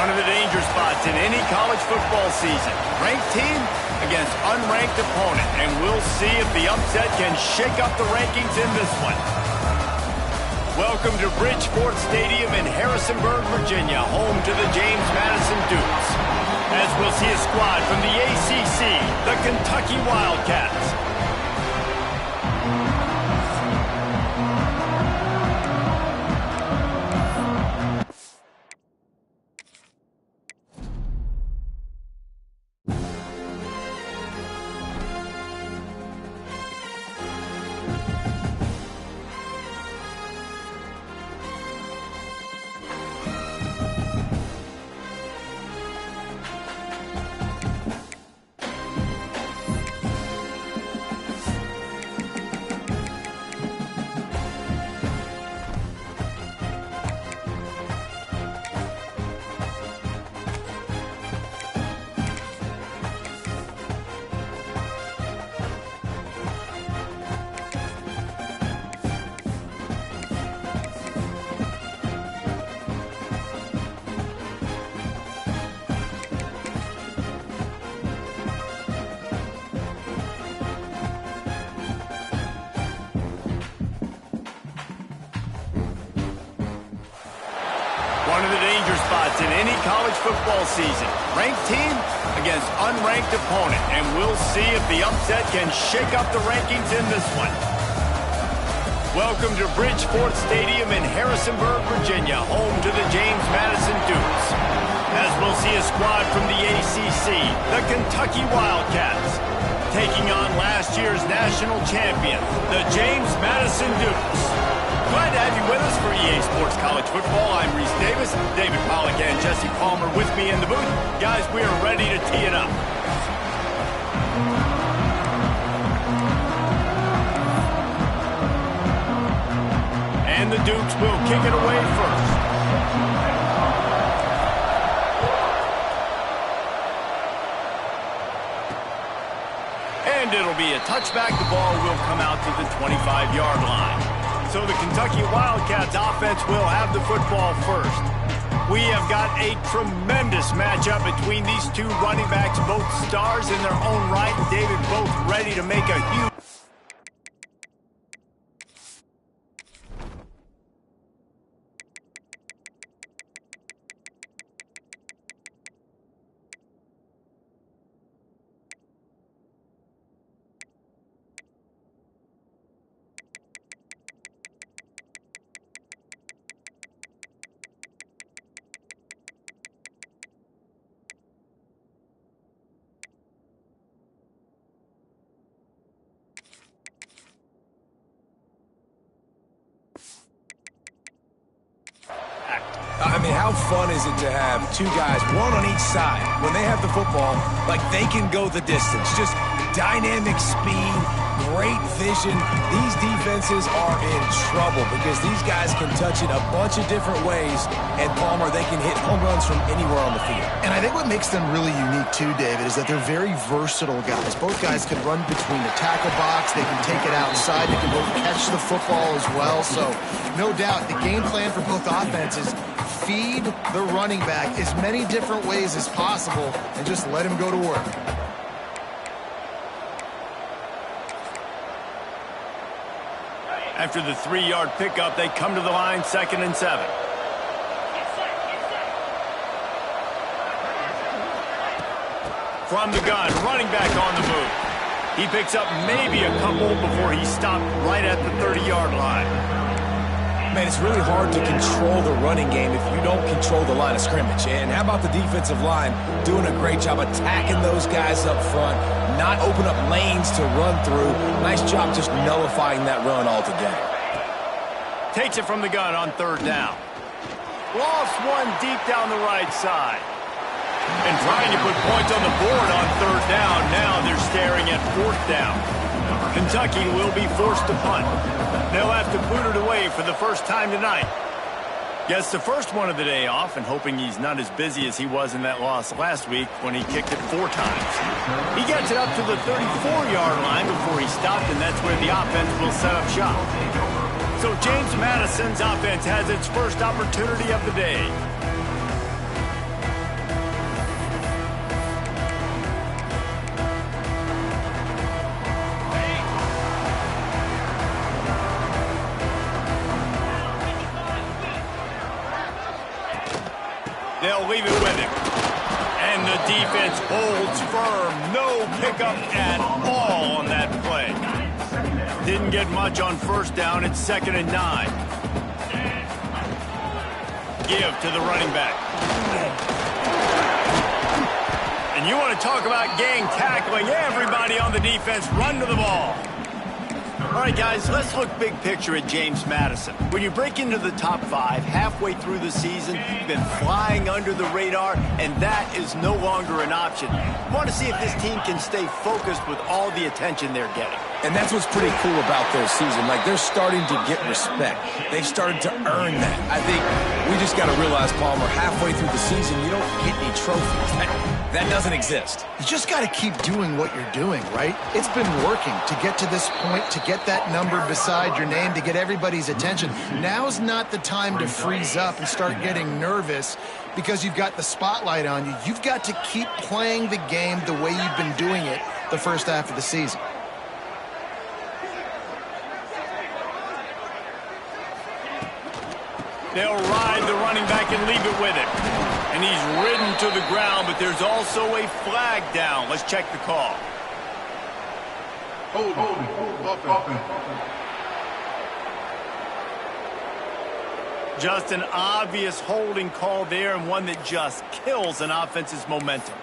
One of the danger spots in any college football season. Ranked team against unranked opponent. And we'll see if the upset can shake up the rankings in this one. Welcome to Bridgeport Stadium in Harrisonburg, Virginia, home to the James Madison Dukes. As we'll see a squad from the ACC, the Kentucky Wildcats. One of the danger spots in any college football season. Ranked team against unranked opponent. And we'll see if the upset can shake up the rankings in this one. Welcome to Bridgeport Stadium in Harrisonburg, Virginia, home to the James Madison Dukes. As we'll see a squad from the ACC, the Kentucky Wildcats, taking on last year's national champion, the James Madison Dukes. Glad to have you with us for EA Sports College Football. I'm Reese Davis, David Pollack and Jesse Palmer with me in the booth. Guys, we are ready to tee it up. And the Dukes will kick it away first. And it'll be a touchback. The ball will come out to the 25-yard line. So the Kentucky Wildcats offense will have the football first. We have got a tremendous matchup between these two running backs, both stars in their own right. David, both ready to make a huge... I mean, how fun is it to have two guys, one on each side, when they have the football, like they can go the distance. Just dynamic speed, great vision. These defenses are in trouble because these guys can touch it a bunch of different ways, and Palmer, they can hit home runs from anywhere on the field. And I think what makes them really unique too, David, is that they're very versatile guys. Both guys can run between the tackle box, they can take it outside, they can both catch the football as well. So, no doubt, the game plan for both offenses, feed the running back as many different ways as possible and just let him go to work. After the 3-yard pickup, they come to the line, 2nd and 7. From the gun, running back on the move. He picks up maybe a couple before he stopped right at the 30-yard line. Man, it's really hard to control the running game if you don't control the line of scrimmage. And how about the defensive line doing a great job attacking those guys up front, not open up lanes to run through. Nice job just nullifying that run altogether. Takes it from the gun on 3rd down. Lost one deep down the right side. And trying to put points on the board on 3rd down. Now they're staring at 4th down. Kentucky will be forced to punt. They'll have to boot it away for the first time tonight. Gets the first one of the day off and hoping he's not as busy as he was in that loss last week when he kicked it 4 times. He gets it up to the 34-yard line before he stopped, and that's where the offense will set up shop. So James Madison's offense has its first opportunity of the day. They'll leave it with him. And the defense holds firm. No pickup at all on that play. Didn't get much on first down. It's 2nd and 9. Give to the running back. And you want to talk about gang tackling. Everybody on the defense run to the ball. All right, guys, let's look big picture at James Madison. When you break into the top 5 halfway through the season, you've been flying under the radar, and that is no longer an option. You want to see if this team can stay focused with all the attention they're getting. And that's what's pretty cool about their season. Like, they're starting to get respect. They've started to earn that. I think we just got to realize, Palmer, halfway through the season, you don't get any trophies. That doesn't exist. You just got to keep doing what you're doing, right? It's been working to get to this point, to get that number beside your name, to get everybody's attention. Now's not the time to freeze up and start getting nervous because you've got the spotlight on you. You've got to keep playing the game the way you've been doing it the first half of the season. They'll ride the running back and leave it with him. And he's ridden to the ground, but there's also a flag down. Let's check the call. Hold. Just an obvious holding call there, and one that just kills an offense's momentum.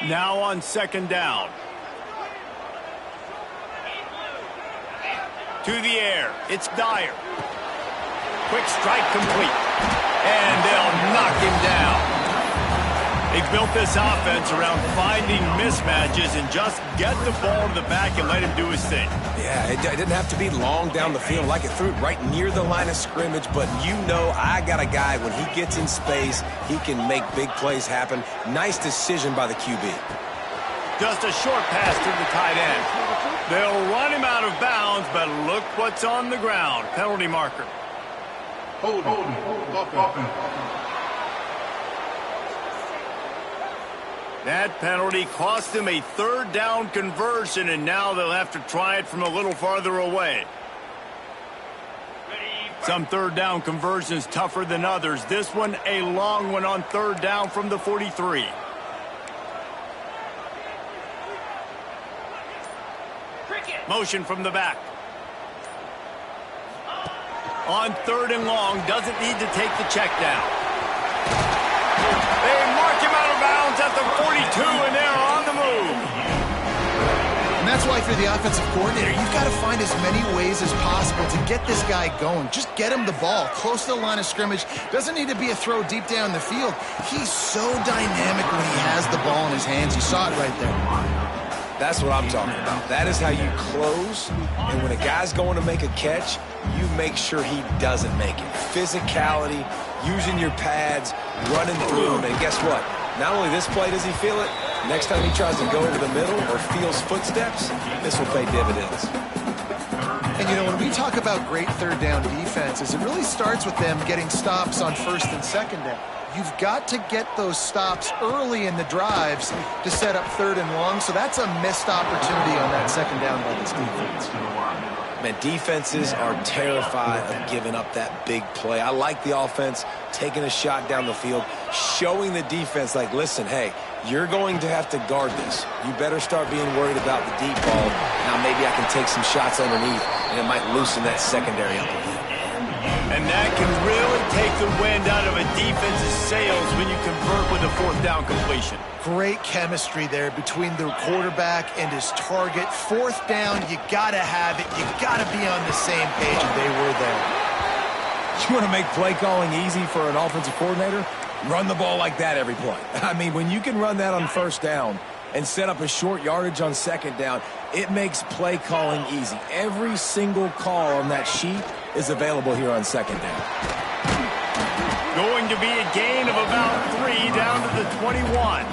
Now on 2nd down. To the air. It's Dyer. Quick strike complete. And they'll knock him down. They built this offense around finding mismatches and just get the ball to the back and let him do his thing. Yeah, it didn't have to be long down the field. Like, it threw it right near the line of scrimmage, but you know I got a guy, when he gets in space, he can make big plays happen. Nice decision by the QB. Just a short pass to the tight end. They'll run him out of bounds, but look what's on the ground. Penalty marker. Hold. That penalty cost them a 3rd down conversion, and now they'll have to try it from a little farther away. Some 3rd down conversions tougher than others. This one a long one on 3rd down from the 43. Motion from the back. On 3rd and long, doesn't need to take the check down. They mark him out of bounds at the 42, and they're on the move. And that's why for the offensive coordinator, you've got to find as many ways as possible to get this guy going. Just get him the ball close to the line of scrimmage. Doesn't need to be a throw deep down the field. He's so dynamic when he has the ball in his hands. You saw it right there. That's what I'm talking about. That is how you close. And when a guy's going to make a catch, you make sure he doesn't make it. Physicality, using your pads, running through him. And guess what? Not only this play does he feel it, next time he tries to go over the middle or feels footsteps, this will pay dividends. And, you know, when we talk about great 3rd down defenses, it really starts with them getting stops on 1st and 2nd down. You've got to get those stops early in the drives to set up 3rd and long, so that's a missed opportunity on that 2nd down by this defense. Man, defenses are terrified of giving up that big play. I like the offense taking a shot down the field, showing the defense, like, listen, hey, you're going to have to guard this. You better start being worried about the deep ball. Now maybe I can take some shots underneath, and it might loosen that secondary up a bit. And that can really take the wind out of a defense's sails when you convert with a 4th down completion. Great chemistry there between the quarterback and his target. 4th down, you got to have it. You got to be on the same page, and they were there. You want to make play calling easy for an offensive coordinator? Run the ball like that every play. I mean, when you can run that on 1st down and set up a short yardage on 2nd down, it makes play calling easy. Every single call on that sheet is available here on 2nd down. Going to be a gain of about 3 down to the 21.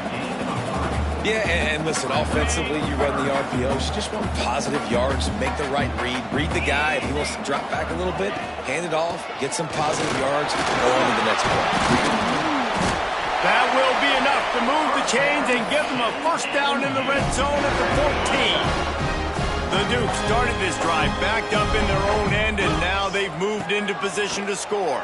Yeah, and listen, offensively, you run the RPOs. You just want positive yards, make the right read the guy. If he wants to drop back a little bit, hand it off, get some positive yards, go on to the next play. That will be enough to move the chains and give them a 1st down in the red zone at the 14. The Dukes started this drive backed up in their own end, and now they've moved into position to score.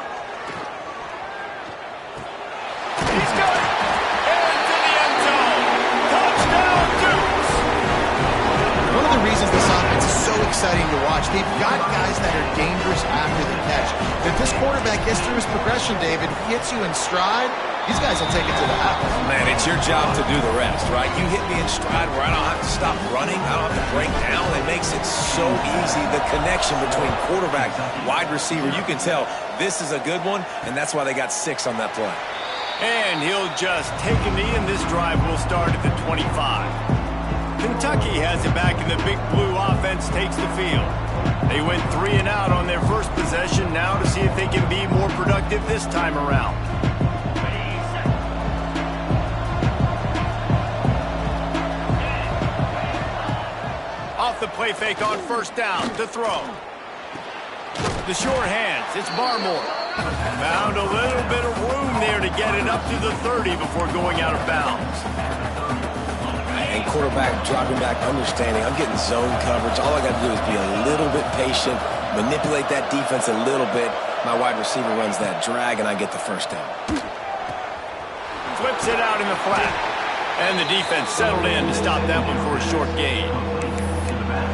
exciting to watch. They've got guys that are dangerous after the catch. If this quarterback gets through his progression, David, if he hits you in stride, these guys will take it to the house. Man, it's your job to do the rest, right? You hit me in stride where I don't have to stop running. I don't have to break down. It makes it so easy. The connection between quarterback, wide receiver, you can tell this is a good one, and that's why they got 6 on that play. And he'll just take a knee, and this drive will start at the 25. Kentucky has it back, and the Big Blue offense takes the field. They went 3 and out on their first possession, now to see if they can be more productive this time around. Off the play fake on first down to throw. The short hands, it's Barmore. Found a little bit of room there to get it up to the 30 before going out of bounds. And quarterback dropping back, understanding I'm getting zone coverage. All I got to do is be a little bit patient, manipulate that defense a little bit. My wide receiver runs that drag, and I get the first down. Flips it out in the flat. And the defense settled in to stop that one for a short gain.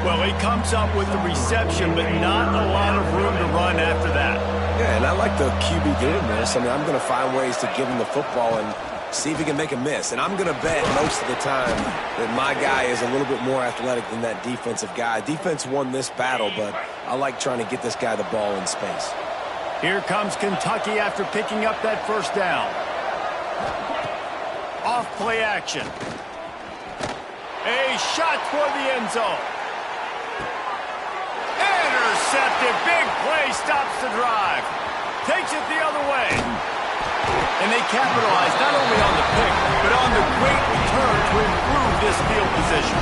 Well, he comes up with the reception, but not a lot of room to run after that. Yeah, and I like the QB doing this. I mean, I'm going to find ways to give him the football and see if he can make a miss. And I'm going to bet most of the time that my guy is a little bit more athletic than that defensive guy. Defense won this battle, but I like trying to get this guy the ball in space. Here comes Kentucky after picking up that first down. Off play action. A shot toward the end zone. Intercepted. Big play stops the drive. Takes it the other way. And they capitalize not only on the pick, but on the great return to improve this field position.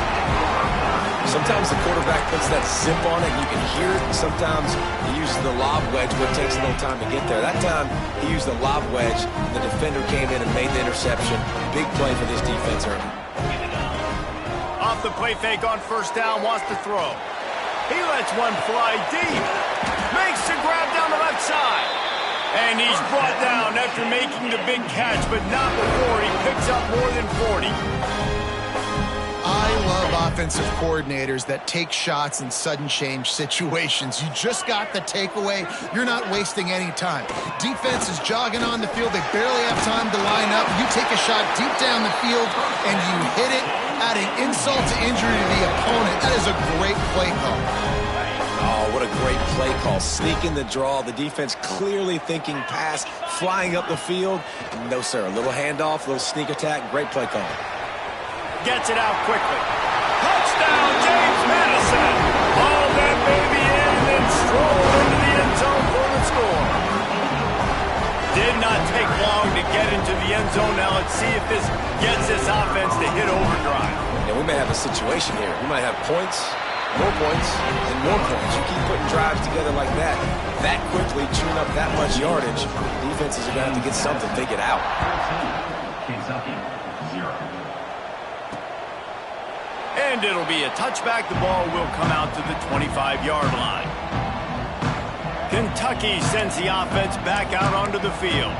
Sometimes the quarterback puts that zip on it, and you can hear it. Sometimes he uses the lob wedge, where it takes a little time to get there. That time, he used the lob wedge. The defender came in and made the interception. Big play for this defense early. Off the play fake on first down, wants to throw. He lets one fly deep. Makes the grab down the left side. And he's brought down after making the big catch, but not before he picks up more than 40. I love offensive coordinators that take shots in sudden change situations. You just got the takeaway. You're not wasting any time. Defense is jogging on the field. They barely have time to line up. You take a shot deep down the field, and you hit it, adding insult to injury to the opponent. That is a great play call. Oh, what a great play call. Sneaking the draw. The defense clearly thinking pass, flying up the field. No, sir. A little handoff, a little sneak attack. Great play call. Gets it out quickly. Touchdown, James Madison. Ball that baby in and then strolled into the end zone for the score. Did not take long to get into the end zone. Now let's see if this gets this offense to hit overdrive. Yeah, we may have a situation here. We might have points, more points, and more points. You keep putting drives together like that quickly, chewing up that much yardage, defenses are going to have to get something figured out. Kentucky, 0. And it'll be a touchback. The ball will come out to the 25-yard line. Kentucky sends the offense back out onto the field.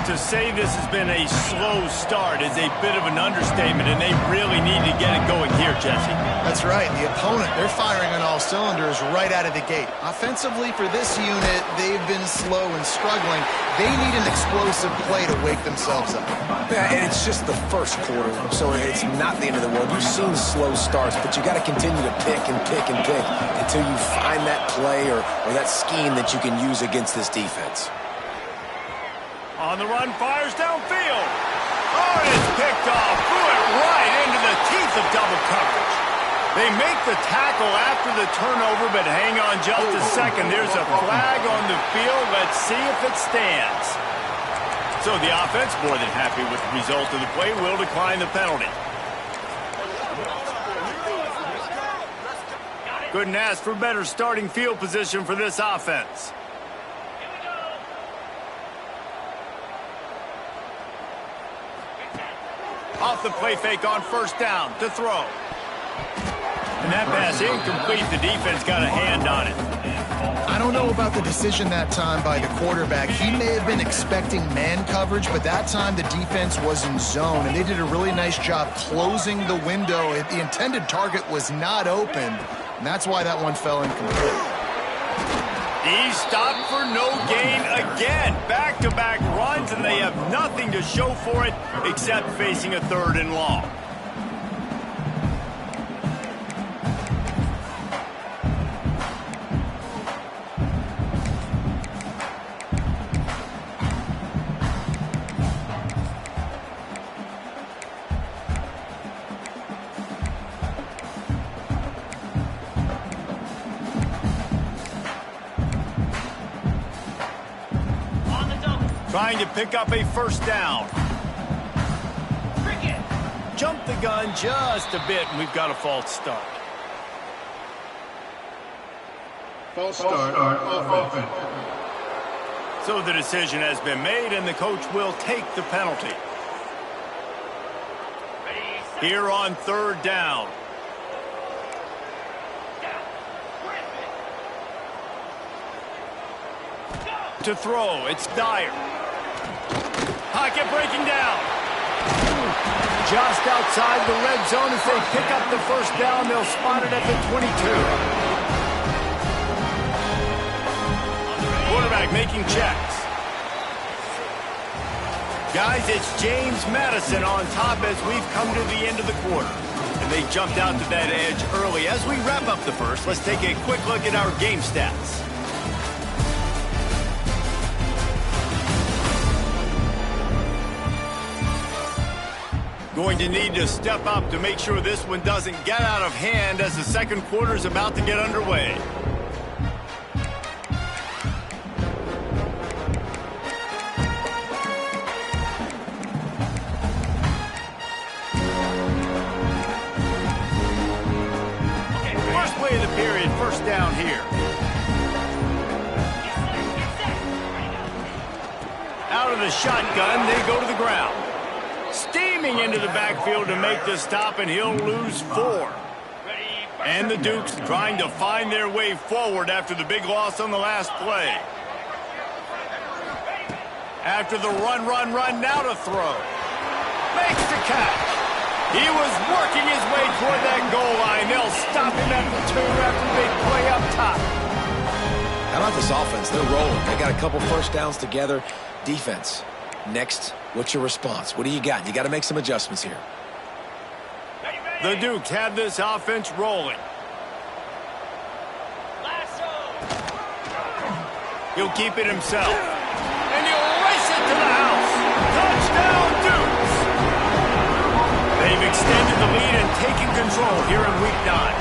To say this has been a slow start is a bit of an understatement, and they really need to get it going here, Jesse. That's right. The opponent, they're firing on all cylinders right out of the gate. Offensively, for this unit, they've been slow and struggling. They need an explosive play to wake themselves up. Yeah, and it's just the first quarter, so it's not the end of the world. You've seen slow starts, but you got to continue to pick and pick and pick until you find that play or that scheme that you can use against this defense. On the run, fires downfield. Oh, and it's picked off. Threw it right into the teeth of double coverage. They make the tackle after the turnover, but hang on just a second. There's a flag on the field. Let's see if it stands. So the offense, more than happy with the result of the play, will decline the penalty. Couldn't ask for better starting field position for this offense. Off the play fake on first down to throw. And that pass incomplete. The defense got a hand on it. I don't know about the decision that time by the quarterback. He may have been expecting man coverage, but that time the defense was in zone, and they did a really nice job closing the window. The intended target was not open, And that's why that one fell incomplete. He stopped for no gain again. Back-to-back runs, and they have nothing to show for it except facing a 3rd and long. Trying to pick up a 1st down. Jump the gun just a bit, and we've got a false start. False start, offense. So the decision has been made, and the coach will take the penalty. Here on 3rd down. To throw, it's Dyer. Pocket breaking down. Just outside the red zone as they pick up the 1st down. They'll spot it at the 22. Quarterback making checks. Guys, it's James Madison on top as we've come to the end of the quarter. And they jumped out to that edge early. As we wrap up the 1st, let's take a quick look at our game stats. Going to need to step up to make sure this one doesn't get out of hand as the 2nd quarter is about to get underway. First play of the period, 1st down here. Out of the shotgun, they go to the ground. Steaming into the backfield to make the stop, and he'll lose 4. And the Dukes trying to find their way forward after the big loss on the last play. After the run, now to throw. Makes the catch. He was working his way toward that goal line. They'll stop him at the 2 after the big play up top. How about this offense? They're rolling. They got a couple 1st downs together. Defense. Next, what's your response? What do you got? You got to make some adjustments here. The Dukes have this offense rolling. He'll keep it himself. And he'll race it to the house. Touchdown, Dukes! They've extended the lead and taken control here in Week 9.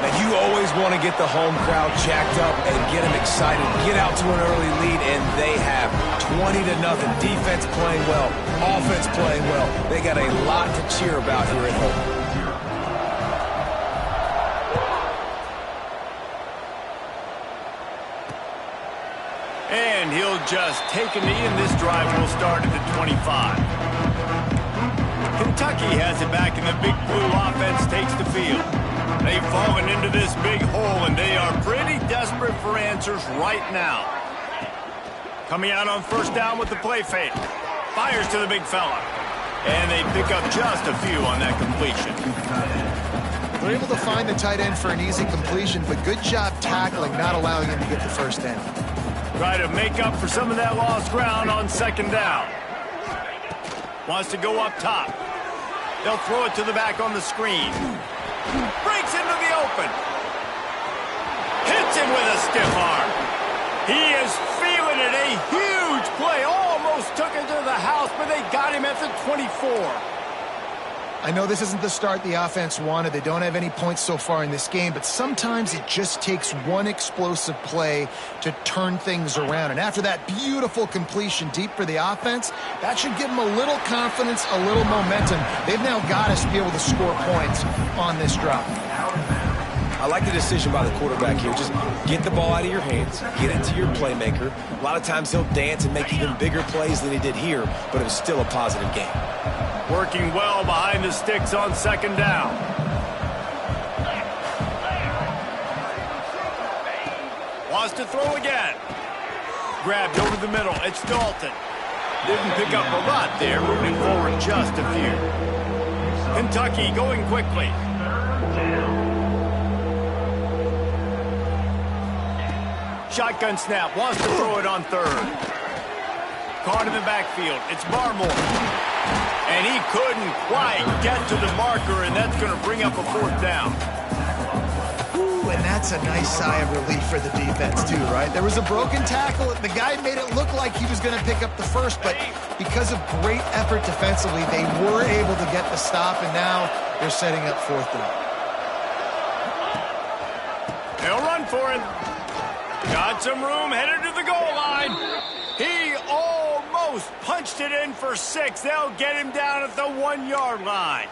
Now, you always want to get the home crowd jacked up and get them excited. Get out to an early lead, and they have 20-0. Defense playing well, offense playing well. They got a lot to cheer about here at home. And he'll just take a knee, and this drive will start at the 25. Kentucky has it back, and the big blue offense takes the field. They've fallen into this big hole, and they are pretty desperate for answers right now. Coming out on 1st down with the play fake. Fires to the big fella. And they pick up just a few on that completion. They're able to find the tight end for an easy completion, but good job tackling, not allowing him to get the 1st down. Try to make up for some of that lost ground on 2nd down. Wants to go up top. They'll throw it to the back on the screen. Breaks into the open. Hits him with a stiff arm. He is feeling it. A huge play. Almost took it to the house, but they got him at the 24. I know this isn't the start the offense wanted. They don't have any points so far in this game, but sometimes it just takes one explosive play to turn things around. And after that beautiful completion deep for the offense, that should give them a little confidence, a little momentum. They've now got us to be able to score points on this drive. I like the decision by the quarterback here. Just get the ball out of your hands, get it to your playmaker. A lot of times he'll dance and make even bigger plays than he did here, but it was still a positive game. Working well behind the sticks on 2nd down. Wants to throw again. Grabbed over the middle. It's Dalton. Didn't pick up a lot there, moving forward just a few. Kentucky going quickly. Shotgun snap, wants to throw it on third. Caught in the backfield, it's Barmore. And he couldn't quite get to the marker, and that's going to bring up a fourth down. Ooh, and that's a nice sigh of relief for the defense too, right? There was a broken tackle. The guy made it look like he was going to pick up the first, but because of great effort defensively, they were able to get the stop, and now they're setting up fourth down. They'll run for it. Got some room, headed to the goal line. He almost punched it in for 6. They'll get him down at the 1-yard line.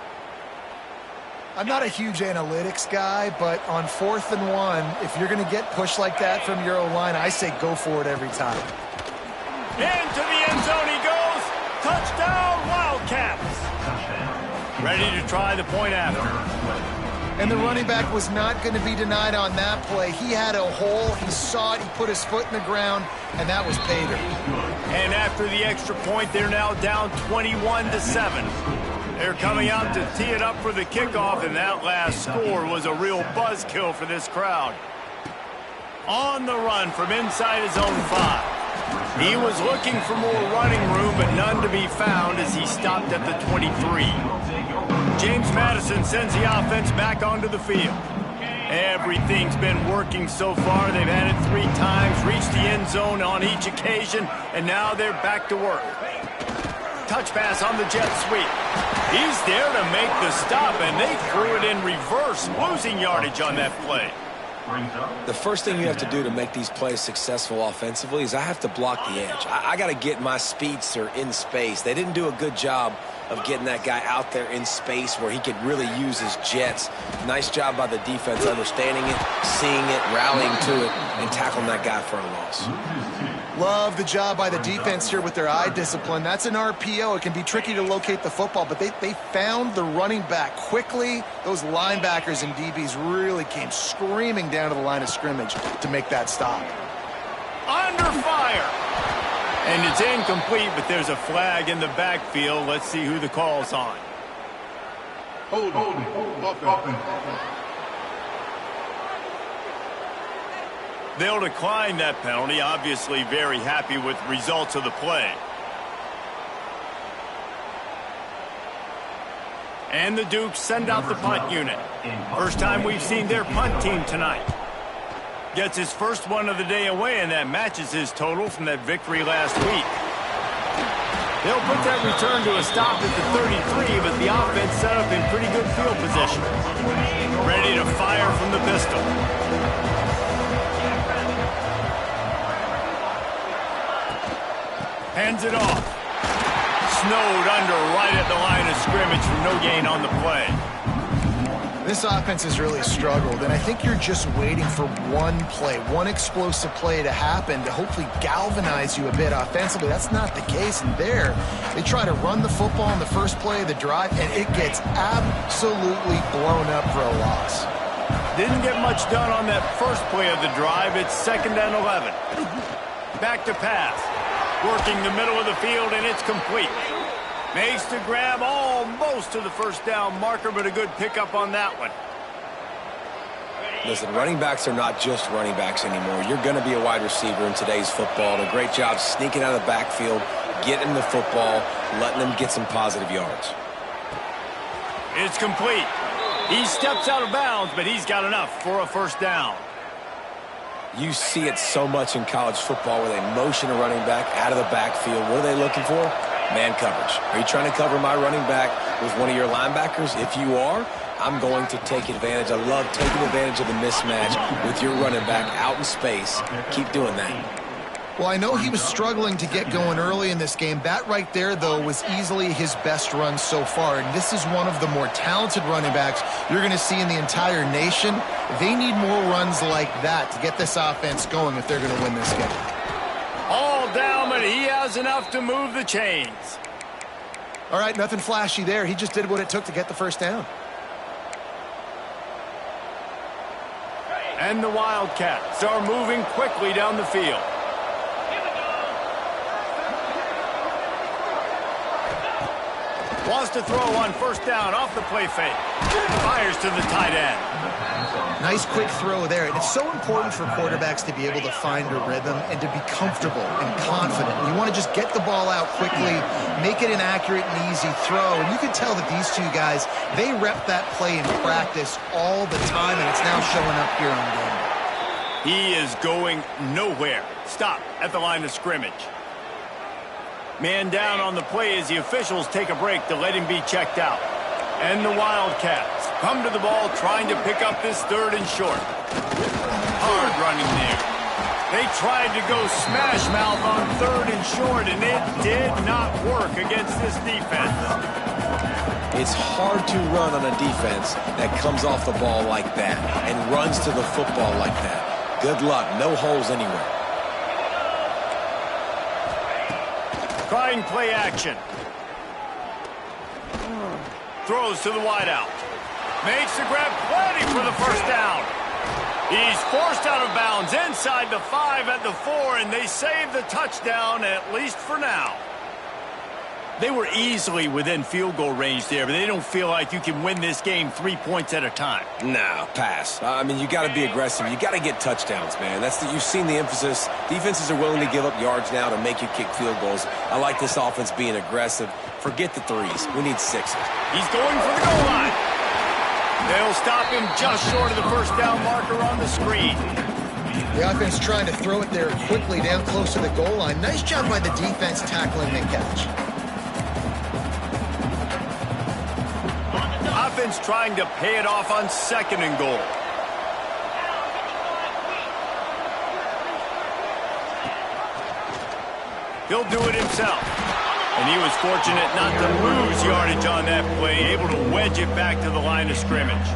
I'm not a huge analytics guy, but on 4th and 1, if you're going to get pushed like that from your O-line, I say go for it every time. Into the end zone he goes. Touchdown, Wildcats. Ready to try the point after. And the running back was not going to be denied on that play. He had a hole. He saw it. He put his foot in the ground, and that was pay dirt. And after the extra point, they're now down 21-7. They're coming out to tee it up for the kickoff, and that last score was a real buzzkill for this crowd. On the run from inside his own 5. He was looking for more running room, but none to be found as he stopped at the 23. James Madison sends the offense back onto the field. Everything's been working so far. They've had it 3 times, reached the end zone on each occasion, and now they're back to work. Touch pass on the jet sweep. He's there to make the stop, and they threw it in reverse, losing yardage on that play. The first thing you have to do to make these plays successful offensively is I have to block the edge. I got to get my speedster in space. They didn't do a good job of getting that guy out there in space where he could really use his jets. Nice job by the defense understanding it, seeing it, rallying to it, and tackling that guy for a loss. Love the job by the defense here with their eye discipline. That's an RPO. It can be tricky to locate the football, but they found the running back quickly. Those linebackers and DBs really came screaming down to the line of scrimmage to make that stop. Under fire. And it's incomplete, but there's a flag in the backfield. Let's see who the call's on. Hold on. They'll decline that penalty, obviously very happy with the results of the play. And the Dukes send out the punt unit. First time we've seen their punt team tonight. Gets his first one of the day away, and that matches his total from that victory last week. They'll put that return to a stop at the 33, but the offense set up in pretty good field position. Ready to fire from the pistol. Hands it off. Snowed under right at the line of scrimmage for no gain on the play. This offense has really struggled, and I think you're just waiting for one play, one explosive play to happen to hopefully galvanize you a bit offensively. That's not the case, and there, they try to run the football in the first play of the drive, and it gets absolutely blown up for a loss. Didn't get much done on that first play of the drive. It's 2nd and 11. Back to pass. Working the middle of the field, and it's complete. Makes the grab almost to the first down marker, but a good pickup on that one. Listen, running backs are not just running backs anymore. You're going to be a wide receiver in today's football. And a great job sneaking out of the backfield, getting the football, letting them get some positive yards. It's complete. He steps out of bounds, but he's got enough for a first down. You see it so much in college football where they motion a running back out of the backfield. What are they looking for? Man coverage. Are you trying to cover my running back with one of your linebackers? If you are, I'm going to take advantage. I love taking advantage of the mismatch with your running back out in space. Keep doing that. Well, I know he was struggling to get going early in this game. That right there, though, was easily his best run so far. And this is one of the more talented running backs you're going to see in the entire nation. They need more runs like that to get this offense going if they're going to win this game. All down, but he has enough to move the chains. All right, nothing flashy there. He just did what it took to get the first down. And the Wildcats are moving quickly down the field. Wants to throw on first down off the play fake. Fires to the tight end. Nice quick throw there. And it's so important for quarterbacks to be able to find a rhythm and to be comfortable and confident. You want to just get the ball out quickly, make it an accurate and easy throw. And you can tell that these two guys, they rep that play in practice all the time, and it's now showing up here on game. He is going nowhere. Stop at the line of scrimmage. Man down on the play as the officials take a break to let him be checked out. And the Wildcats come to the ball trying to pick up this 3rd and short. Hard running there. They tried to go smash mouth on 3rd and short, and it did not work against this defense. It's hard to run on a defense that comes off the ball like that and runs to the football like that. Good luck. No holes anywhere. Trying play action. Throws to the wideout. Makes the grab, plenty for the first down. He's forced out of bounds inside the 5 at the 4, and they save the touchdown, at least for now. They were easily within field goal range there, but they don't feel like you can win this game 3 points at a time. Nah, pass. I mean, you got to be aggressive. You got to get touchdowns, man. You've seen the emphasis. Defenses are willing to give up yards now to make you kick field goals. I like this offense being aggressive. Forget the 3s. We need 6s. He's going for the goal line. They'll stop him just short of the first down marker on the screen. The offense trying to throw it there quickly down close to the goal line. Nice job by the defense tackling the catch. Offense trying to pay it off on 2nd and goal. He'll do it himself. And he was fortunate not to lose yardage on that play, able to wedge it back to the line of scrimmage.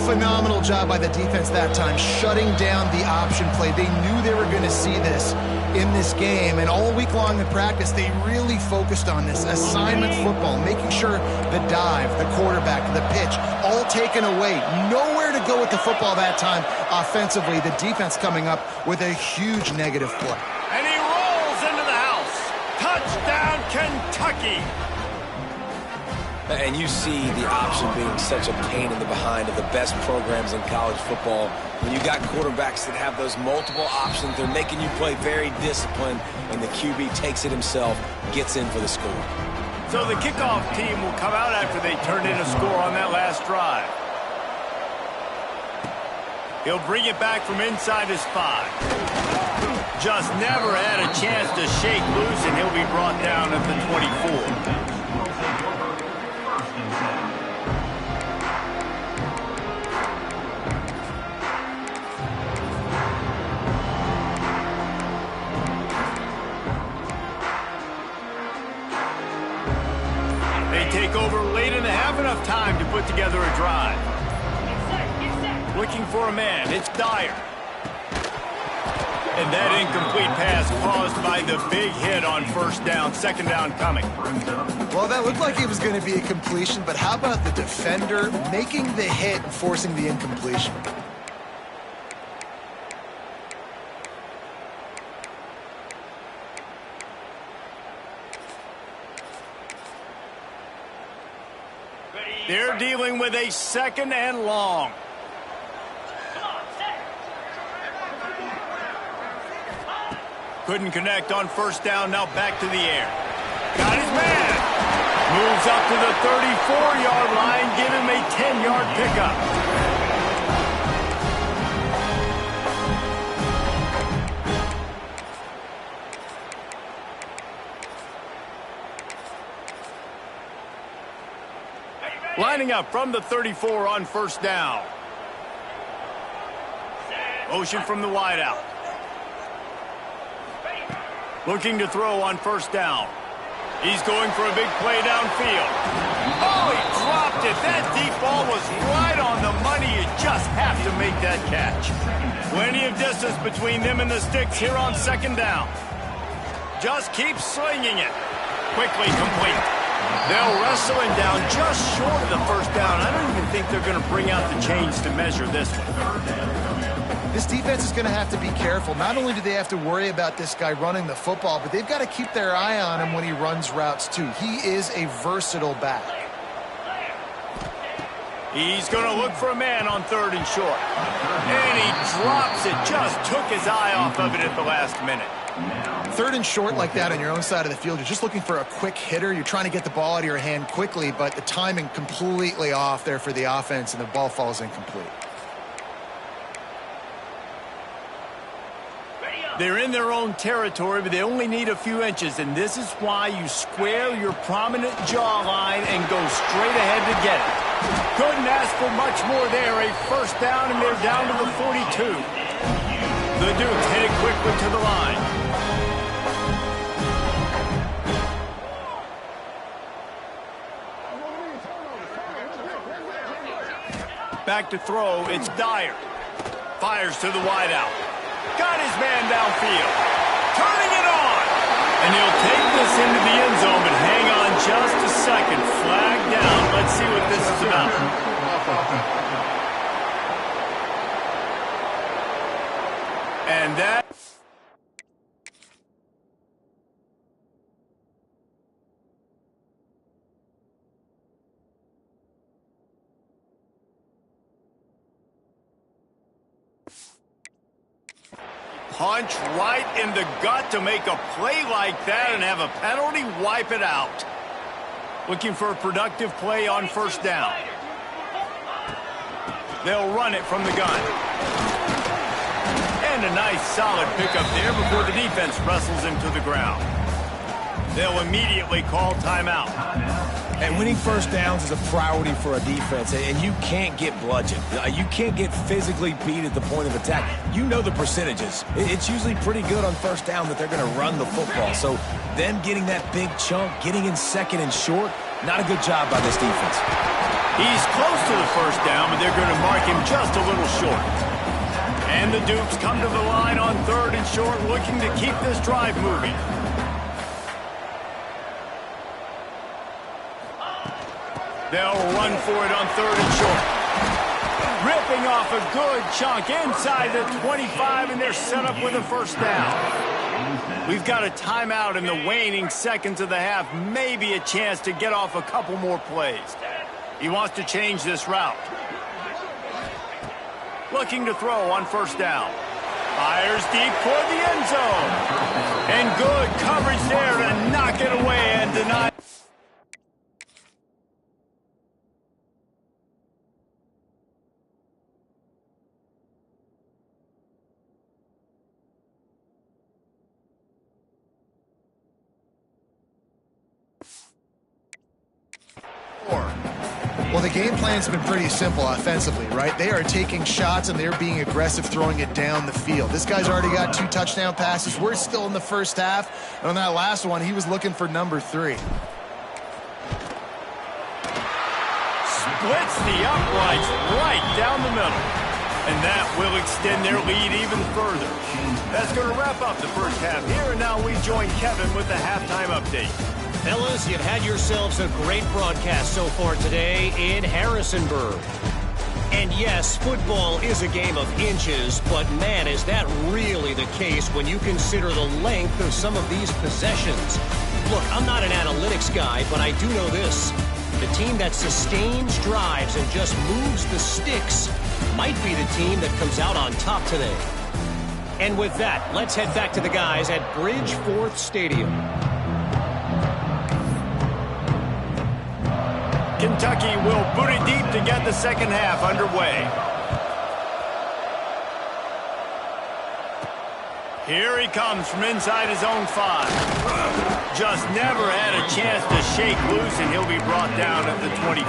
Phenomenal job by the defense that time, shutting down the option play. They knew they were going to see this in this game, and all week long in practice, they really focused on this assignment football, making sure the dive, the quarterback, the pitch, all taken away. Nowhere to go with the football that time offensively. The defense coming up with a huge negative play. And he rolls into the house. Touchdown, Kentucky. And you see the option being such a pain in the behind of the best programs in college football. When you got quarterbacks that have those multiple options, they're making you play very disciplined, and the QB takes it himself, gets in for the score. So the kickoff team will come out after they turned in a score on that last drive. He'll bring it back from inside his 5. Just never had a chance to shake loose, and he'll be brought down at the 24. Take over late in the half, enough time to put together a drive. Looking for a man, it's Dyer. And that incomplete pass caused by the big hit on first down, 2nd down coming. Well, that looked like it was going to be a completion, but how about the defender making the hit and forcing the incompletion? They're dealing with a 2nd and long. Couldn't connect on first down, now back to the air. Got his man. Moves up to the 34-yard line, give him a 10-yard pickup. Lining up from the 34 on first down. Motion from the wideout. Looking to throw on first down. He's going for a big play downfield. Oh, he dropped it. That deep ball was right on the money. You just have to make that catch. Plenty of distance between them and the sticks here on 2nd down. Just keep slinging it. Quickly complete. They'll wrestle him down just short of the first down. I don't even think they're going to bring out the chains to measure this one. This defense is going to have to be careful. Not only do they have to worry about this guy running the football, but they've got to keep their eye on him when he runs routes too. He is a versatile back. He's going to look for a man on 3rd and short. And he drops it. Just took his eye off of it at the last minute. 3rd and short like that on your own side of the field, you're just looking for a quick hitter. You're trying to get the ball out of your hand quickly, but the timing completely off there for the offense, and the ball falls incomplete. They're in their own territory, but they only need a few inches, and this is why you square your prominent jawline and go straight ahead to get it. Couldn't ask for much more there. A first down, and they're down to the 42. The Dukes headed quickly to the line. Back to throw, it's Dyer. Fires to the wideout. Got his man downfield. Turning it on. And he'll take this into the end zone, but hang on just a second. Flag down. Let's see what this is about. And that... punch right in the gut to make a play like that and have a penalty wipe it out. Looking for a productive play on first down. They'll run it from the gun. And a nice solid pickup there before the defense wrestles him to the ground. They'll immediately call timeout. And winning first downs is a priority for a defense, and you can't get bludgeoned. You can't get physically beat at the point of attack. You know the percentages. It's usually pretty good on first down that they're going to run the football. So them getting that big chunk, getting in 2nd and short, not a good job by this defense. He's close to the first down, but they're going to mark him just a little short. And the Dukes come to the line on 3rd and short, looking to keep this drive moving. They'll run for it on 3rd and short. Ripping off a good chunk inside the 25, and they're set up with a first down. We've got a timeout in the waning seconds of the half. Maybe a chance to get off a couple more plays. He wants to change this route. Looking to throw on first down. Fires deep toward the end zone. And good coverage there to knock it away and deny. Well, the game plan's been pretty simple offensively, right? They are taking shots and they're being aggressive, throwing it down the field. This guy's already got 2 touchdown passes. We're still in the first half. And on that last one, he was looking for number 3. Splits the uprights right down the middle. And that will extend their lead even further. That's going to wrap up the first half here. And now we join Kevin with the halftime update. Fellas, you've had yourselves a great broadcast so far today in Harrisonburg. And yes, football is a game of inches, but man, is that really the case when you consider the length of some of these possessions. Look, I'm not an analytics guy, but I do know this. The team that sustains drives and just moves the sticks might be the team that comes out on top today. And with that, let's head back to the guys at Bridgeforth Stadium. Kentucky will boot it deep to get the second half underway. Here he comes from inside his own 5. Just never had a chance to shake loose, and he'll be brought down at the 24.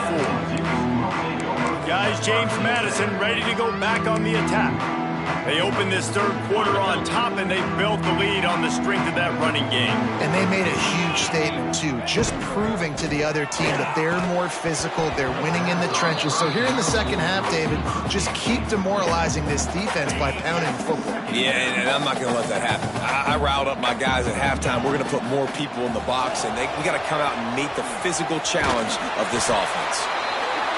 Guys, James Madison ready to go back on the attack. They open this third quarter on top, and they built the lead on the strength of that running game. And they made a huge statement, too, just proving to the other team that they're more physical, they're winning in the trenches. So here in the second half, David, just keep demoralizing this defense by pounding the football. Yeah, and I'm not going to let that happen. I riled up my guys at halftime. We're going to put more people in the box, and we got to come out and meet the physical challenge of this offense.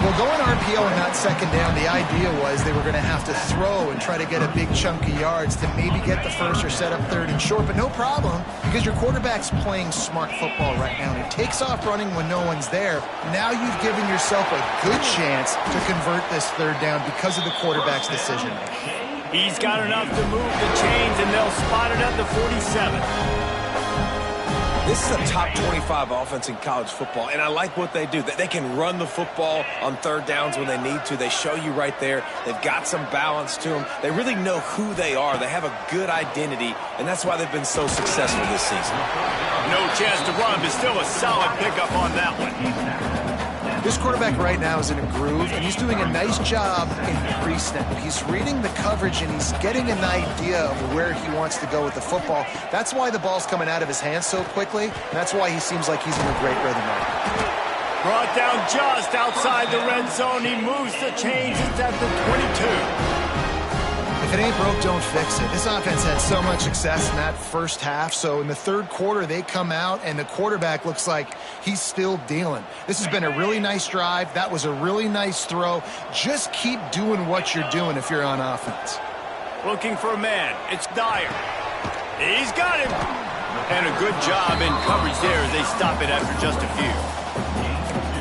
Well, going RPO in that second down, the idea was they were going to have to throw and try to get a big chunk of yards to maybe get the first or set up third and short, but no problem because your quarterback's playing smart football right now. And he takes off running when no one's there. Now you've given yourself a good chance to convert this third down because of the quarterback's decision. He's got enough to move the chains, and they'll spot it at the 47. This is a top 25 offense in college football, and I like what they do. They can run the football on third downs when they need to. They show you right there. They've got some balance to them. They really know who they are. They have a good identity, and that's why they've been so successful this season. No chance to run, but still a solid pickup on that one. This quarterback right now is in a groove, and he's doing a nice job in pre-snap. He's reading the coverage, and he's getting an idea of where he wants to go with the football. That's why the ball's coming out of his hands so quickly, and that's why he seems like he's in a great rhythm right now. Brought down just outside the red zone. He moves the chains. It's at the 22. If it ain't broke, don't fix it. This offense had so much success in that first half, so in the third quarter, they come out, and the quarterback looks like he's still dealing. This has been a really nice drive. That was a really nice throw. Just keep doing what you're doing if you're on offense. Looking for a man. It's Dyer. He's got him. And a good job in coverage there as they stop it after just a few.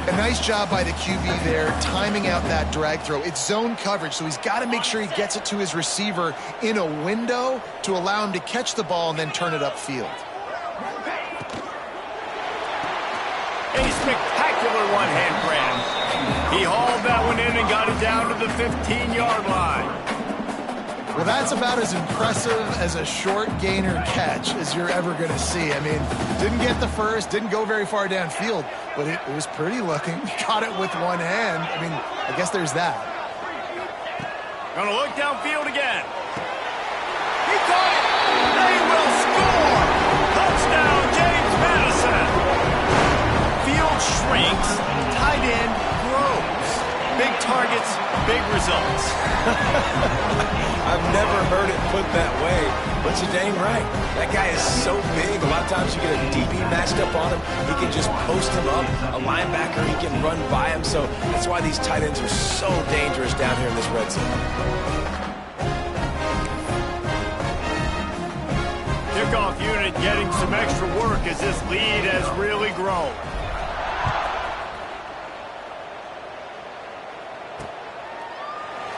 A nice job by the QB there, timing out that drag throw. It's zone coverage, so he's got to make sure he gets it to his receiver in a window to allow him to catch the ball and then turn it upfield. A spectacular one-hand grab. He hauled that one in and got it down to the 15-yard line. Well, that's about as impressive as a short gainer catch as you're ever going to see. I mean, didn't get the first, didn't go very far downfield, but it was pretty looking. Caught it with one hand. I mean, I guess there's that. Gonna look downfield again. He caught it. They will score. Touchdown, James Madison. Field shrinks. Tight end grows. Big targets, big results. I've never heard it put that way, but you're dang right. That guy is so big. A lot of times you get a DB matched up on him. He can just post him up. A linebacker, he can run by him. So that's why these tight ends are so dangerous down here in this red zone. Kickoff unit getting some extra work as this lead has really grown.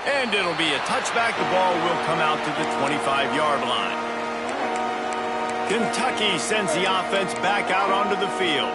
And it'll be a touchback. The ball will come out to the 25-yard line. Kentucky sends the offense back out onto the field.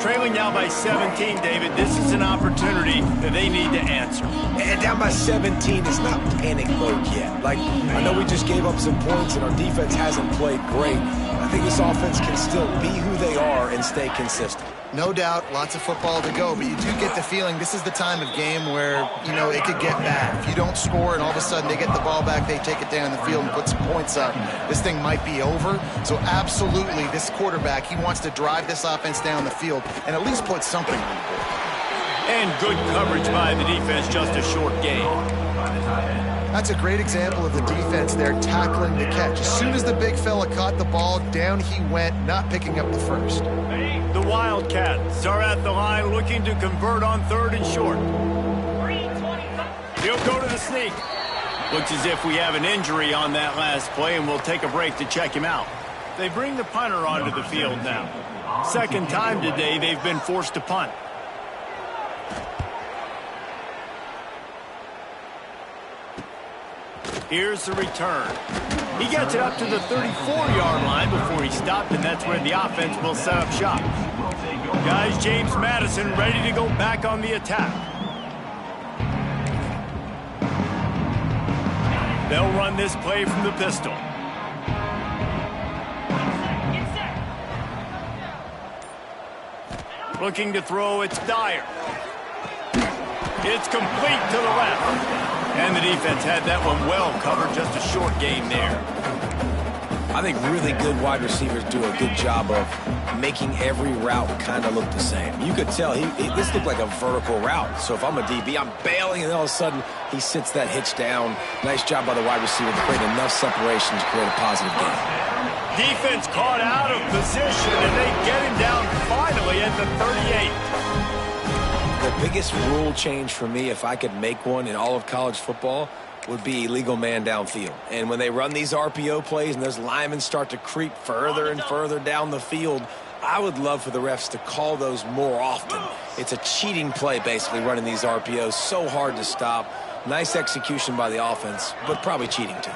Trailing now by 17, David. This is an opportunity that they need to answer. And down by 17, it's not panic mode yet. Like, I know we just gave up some points and our defense hasn't played great. I think this offense can still be who they are and stay consistent. No doubt, lots of football to go, but you do get the feeling this is the time of game where, you know, it could get bad. If you don't score and all of a sudden they get the ball back, they take it down the field and put some points up, this thing might be over. So absolutely, this quarterback, he wants to drive this offense down the field and at least put something on the board. And good coverage by the defense, just a short gain. That's a great example of the defense there tackling the catch. As soon as the big fella caught the ball, down he went, not picking up the first. The Wildcats are at the line looking to convert on third and short. He'll go to the sneak. Looks as if we have an injury on that last play, and we'll take a break to check him out. They bring the punter onto the field now. Second time today they've been forced to punt. Here's the return. He gets it up to the 34-yard line before he stopped, and that's where the offense will set up shop. Guys, James Madison ready to go back on the attack. They'll run this play from the pistol. Looking to throw, it's Dyer. It's complete to the left. And the defense had that one well covered, just a short gain there. I think really good wide receivers do a good job of making every route kind of look the same. You could tell this looked like a vertical route. So if I'm a DB, I'm bailing, and all of a sudden he sits that hitch down. Nice job by the wide receiver to create enough separation to create a positive gain. Defense caught out of position, and they get him down finally at the 38. The the biggest rule change for me, if I could make one in all of college football, would be illegal man downfield. And when they run these RPO plays and those linemen start to creep further and further down the field, I would love for the refs to call those more often. It's a cheating play, basically, running these RPOs. So hard to stop. Nice execution by the offense, but probably cheating too.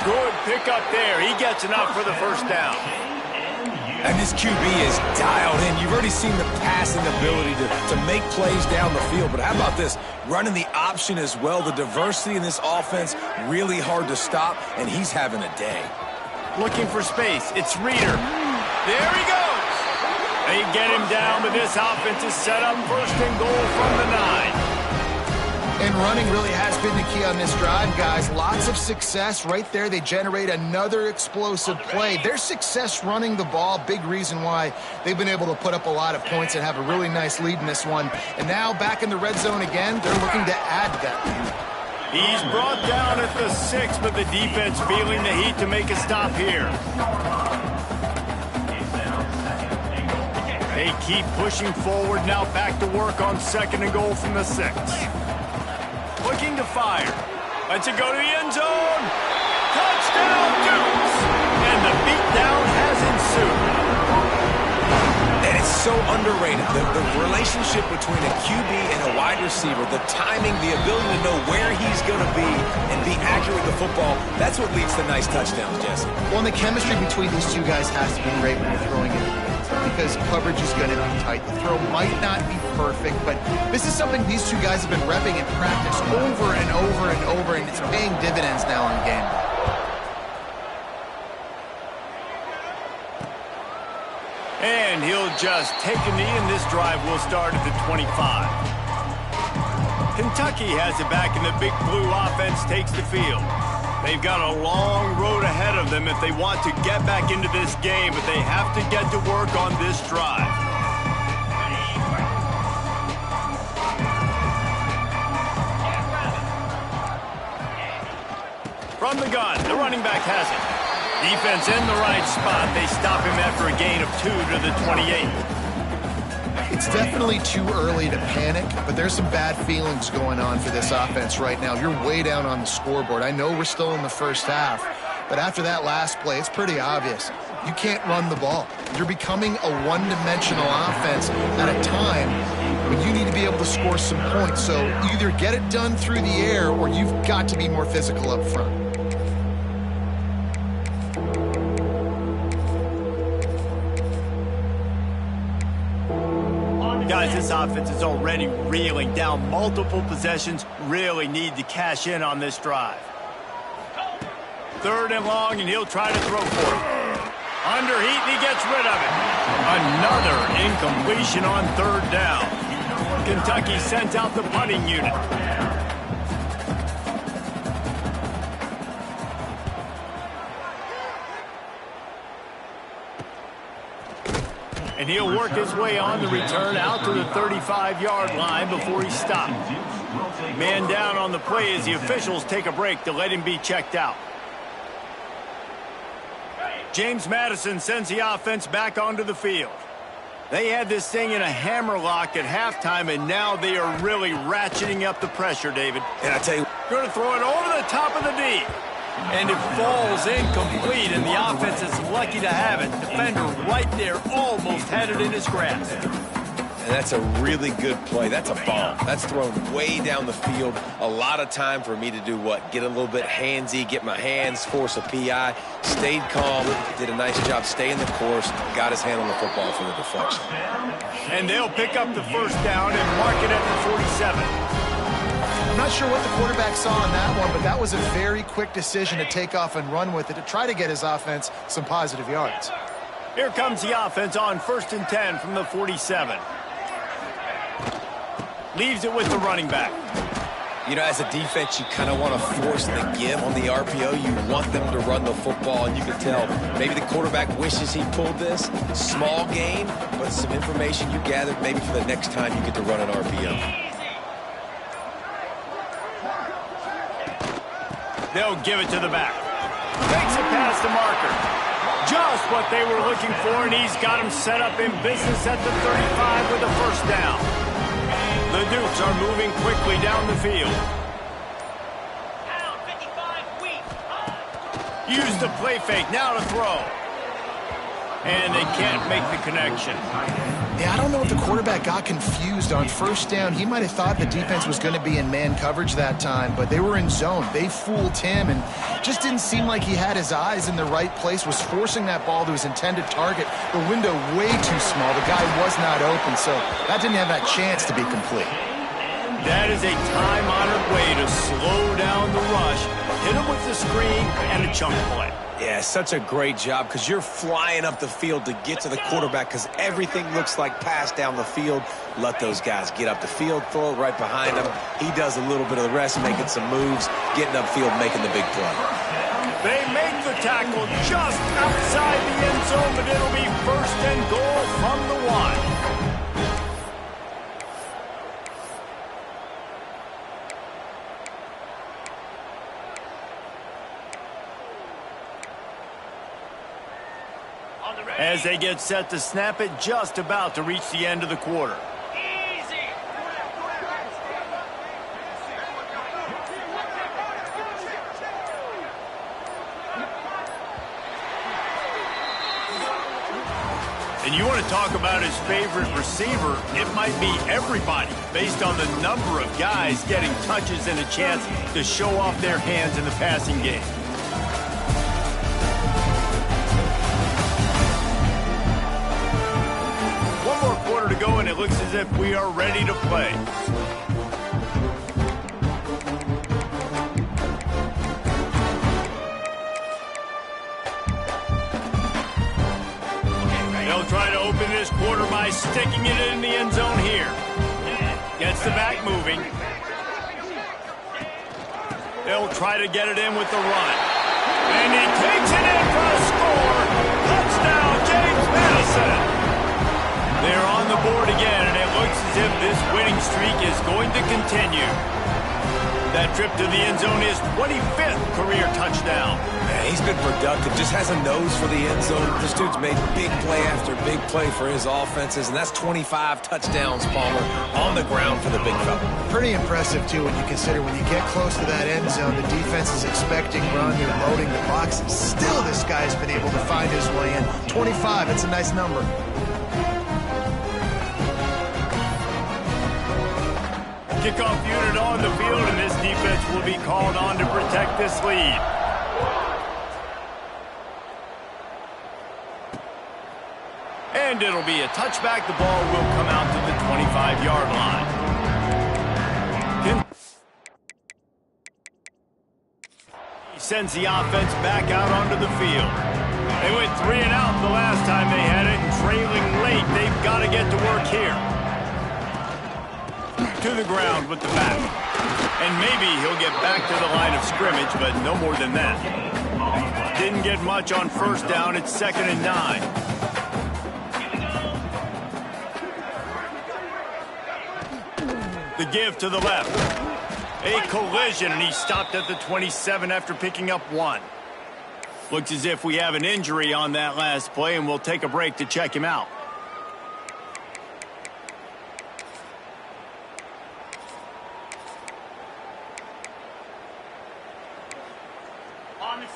Good pickup there. He gets enough for the first down. And this QB is dialed in. You've already seen the passing ability to make plays down the field. But how about this? Running the option as well. The diversity in this offense, really hard to stop, and he's having a day. Looking for space. It's Reeder. There he goes. They get him down, but this offense is set up first and goal from the 9. And running really has been the key on this drive, guys. Lots of success right there. They generate another explosive play. Their success running the ball, big reason why they've been able to put up a lot of points and have a really nice lead in this one. And now back in the red zone again, they're looking to add that. He's brought down at the 6, but the defense feeling the heat to make a stop here. They keep pushing forward, now back to work on 2nd and goal from the 6. Looking to fire. Lets it go to the end zone. Touchdown, Dukes! And the beatdown has ensued. And it's so underrated. The relationship between a QB and a wide receiver, the timing, the ability to know where he's going to be and be accurate with the football, that's what leads to nice touchdowns, Jesse. Well, and the chemistry between these two guys has to be great when you're throwing it, because coverage is going to be tight. The throw might not be perfect, but this is something these two guys have been repping in practice over and over and over, and it's paying dividends now in game. And he'll just take a knee, and this drive will start at the 25. Kentucky has it back, and the Big Blue offense takes the field. They've got a long road ahead of them if they want to get back into this game, but they have to get to work on this drive. From the gun, the running back has it. Defense in the right spot. They stop him after a gain of 2 to the 28. It's definitely too early to panic, but there's some bad feelings going on for this offense right now. You're way down on the scoreboard. I know we're still in the first half, but after that last play, it's pretty obvious. You can't run the ball. You're becoming a one-dimensional offense at a time when you need to be able to score some points. So either get it done through the air or you've got to be more physical up front. Guys, this offense is already reeling down multiple possessions. Really need to cash in on this drive. 3rd and long, and he'll try to throw for it. Under heat, and he gets rid of it. Another incompletion on 3rd down. Kentucky sent out the punting unit. And he'll work his way on the return out to the 35-yard line before he's stopped. Man down on the play as the officials take a break to let him be checked out. James Madison sends the offense back onto the field. They had this thing in a hammerlock at halftime, and now they are really ratcheting up the pressure, David. And I tell you, going to throw it over the top of the D. And it falls incomplete, and the offense is lucky to have it. Defender right there almost had it in his grasp. and that's a really good play. That's a bomb. That's thrown way down the field. A lot of time for me to do what? Get a little bit handsy, get my hands, force a PI. Stayed calm, did a nice job staying the course, got his hand on the football for the deflection. And they'll pick up the first down and mark it at the 47. I'm not sure what the quarterback saw on that one, but that was a very quick decision to take off and run with it to try to get his offense some positive yards. Here comes the offense on 1st and 10 from the 47. Leaves it with the running back. You know, as a defense, you kind of want to force the give on the RPO. You want them to run the football, and you can tell maybe the quarterback wishes he pulled this. Small gain, but some information you gathered maybe for the next time you get to run an RPO. They'll give it to the back. Takes it past the marker. Just what they were looking for, and he's got him set up in business at the 35 with a first down. The Dukes are moving quickly down the field. Use the play fake, now to throw. And they can't make the connection. Yeah, I don't know if the quarterback got confused on first down. He might have thought the defense was going to be in man coverage that time, but they were in zone. They fooled him and just didn't seem like he had his eyes in the right place, was forcing that ball to his intended target. The window way too small. The guy was not open, so that didn't have that chance to be complete. That is a time-honored way to slow down the rush, hit him with the screen, and a chunk play. Yeah, such a great job because you're flying up the field to get to the quarterback because everything looks like pass down the field. Let those guys get up the field, throw it right behind him. He does a little bit of the rest, making some moves, getting upfield, making the big play. They make the tackle just outside the end zone, but it'll be first and goal from the 1. As they get set to snap it, just about to reach the end of the quarter. And you want to talk about his favorite receiver, it might be everybody, based on the number of guys getting touches and a chance to show off their hands in the passing game. Quarter to go, and it looks as if we are ready to play. They'll try to open this quarter by sticking it in the end zone here. Gets the back moving. They'll try to get it in with the run. And he takes it in for a score. Touchdown, James Madison. They're on the board again, and it looks as if this winning streak is going to continue. That trip to the end zone is 25th career touchdown. Man, he's been productive, just has a nose for the end zone. This dude's made big play after big play for his offenses, and that's 25 touchdowns, Palmer, on the ground for the big fella. Pretty impressive, too, when you consider when you get close to that end zone, the defense is expecting run, they're loading the box, and still this guy's been able to find his way in. 25, it's a nice number. Kickoff unit on the field, and this defense will be called on to protect this lead. And it'll be a touchback. The ball will come out to the 25-yard line. He sends the offense back out onto the field. They went 3 and out the last time they had it, and trailing late, they've got to get to work here. To the ground with the back. And maybe he'll get back to the line of scrimmage, but no more than that. Didn't get much on first down. It's 2nd and 9. The give to the left. A collision, and he stopped at the 27 after picking up 1. Looks as if we have an injury on that last play, and we'll take a break to check him out.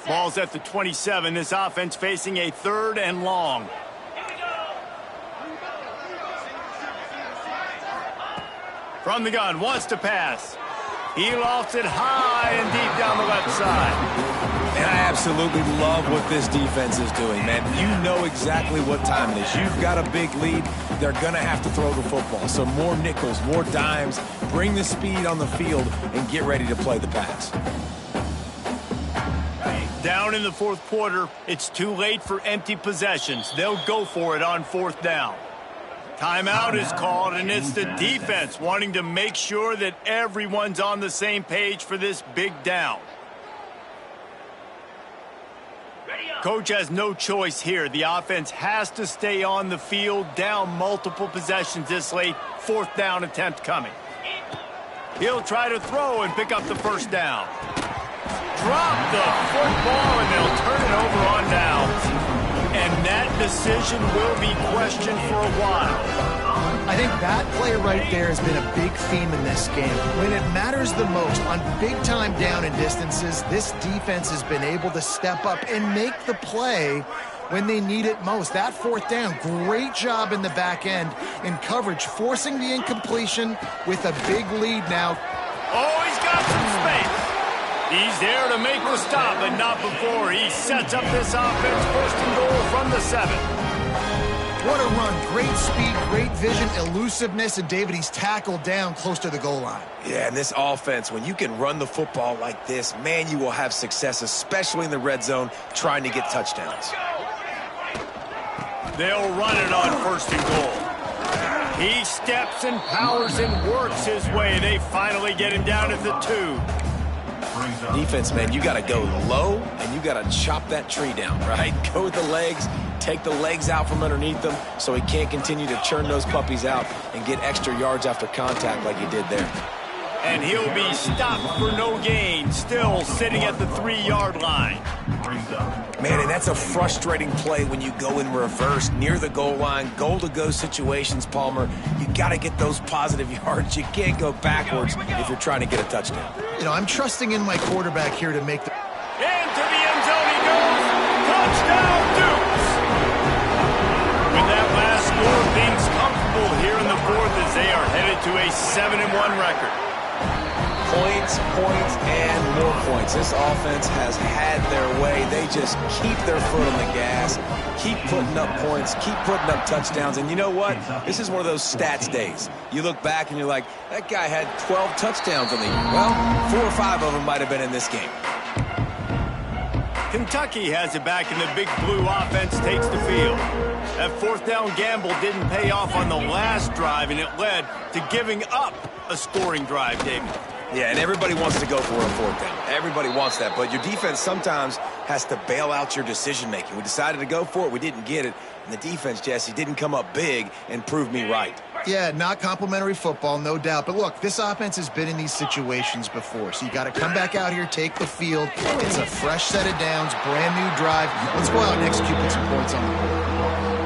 Ball's at the 27. This offense facing a 3rd and long. From the gun, wants to pass. He lofts it high and deep down the left side. And I absolutely love what this defense is doing, man. You know exactly what time it is. You've got a big lead. They're going to have to throw the football. So more nickels, more dimes. Bring the speed on the field and get ready to play the pass. Down in the 4th quarter, it's too late for empty possessions. They'll go for it on 4th down. Timeout is called, and it's the defense wanting to make sure that everyone's on the same page for this big down. Coach has no choice here. The offense has to stay on the field, down multiple possessions this late. 4th down attempt coming. He'll try to throw and pick up the first down. Drop the football, and they'll turn it over on downs. that decision will be questioned for a while. I think that play right there has been a big theme in this game. When it matters the most, on big-time down and distances, this defense has been able to step up and make the play when they need it most. That fourth down, great job in the back end in coverage, forcing the incompletion with a big lead now. Oh, he's got some space. He's there to make the stop, but not before he sets up this offense. First and goal from the 7. What a run. Great speed, great vision, elusiveness, and David, he's tackled down close to the goal line. Yeah, and this offense, when you can run the football like this, man, you will have success, especially in the red zone, trying to get touchdowns. They'll run it on first and goal. He steps and powers and works his way. They finally get him down at the 2. Defense, man, you got to go low, and you got to chop that tree down, right? Go with the legs, take the legs out from underneath them so he can't continue to churn those puppies out and get extra yards after contact like he did there. And he'll be stopped for no gain, still sitting at the 3-yard line. Man, and that's a frustrating play when you go in reverse near the goal line, goal-to-go situations, Palmer. You got to get those positive yards. You can't go backwards if you're trying to get a touchdown. You know, I'm trusting in my quarterback here to make the... Into the end zone he goes. Touchdown, Dukes. With that last score, things comfortable here in the 4th as they are headed to a 7-1 record. Points, and more points. This offense has had their way. They just keep their foot on the gas, keep putting up points, keep putting up touchdowns. And you know what? This is one of those stats days. You look back and you're like, that guy had 12 touchdowns on the year. Well, 4 or 5 of them might have been in this game. Kentucky has it back, and the big blue offense takes the field. That fourth down gamble didn't pay off on the last drive, and it led to giving up a scoring drive, David. Yeah, and everybody wants to go for a fourth down. Everybody wants that, but your defense sometimes has to bail out your decision-making. We decided to go for it. We didn't get it. And the defense, Jesse, didn't come up big and prove me right. Yeah, not complimentary football, no doubt. But look, this offense has been in these situations before. So you got to come back out here, take the field. It's a fresh set of downs, brand new drive. Let's go out and execute with some points on the board.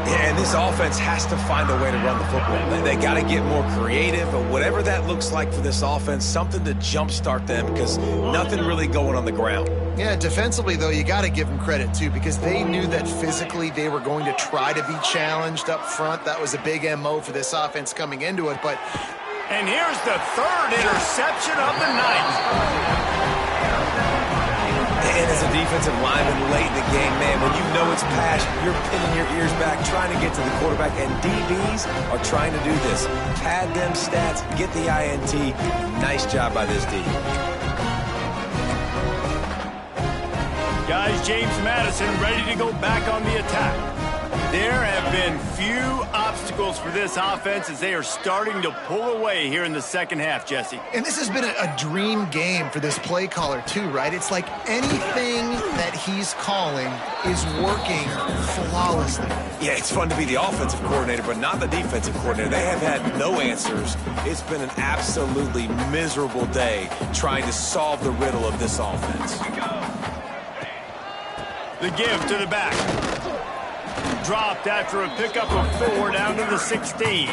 Yeah, and this offense has to find a way to run the football. They got to get more creative, but whatever that looks like for this offense, something to jumpstart them because nothing really going on the ground. Yeah, defensively, though, you got to give them credit, too, because they knew that physically they were going to try to be challenged up front. That was a big MO for this offense coming into it, but... And here's the 3rd interception of the night. And as a defensive lineman late in the game, man, when you know it's pass, you're pinning your ears back, trying to get to the quarterback, and DBs are trying to do this. Pad them stats, get the INT. Nice job by this D. Guys, James Madison ready to go back on the attack. There have been few obstacles for this offense as they are starting to pull away here in the second half, Jesse. And this has been a dream game for this play caller, too, right? It's like anything that he's calling is working flawlessly. Yeah, it's fun to be the offensive coordinator, but not the defensive coordinator. They have had no answers. It's been an absolutely miserable day trying to solve the riddle of this offense. The give to the back. Dropped after a pickup of 4 down to the 16.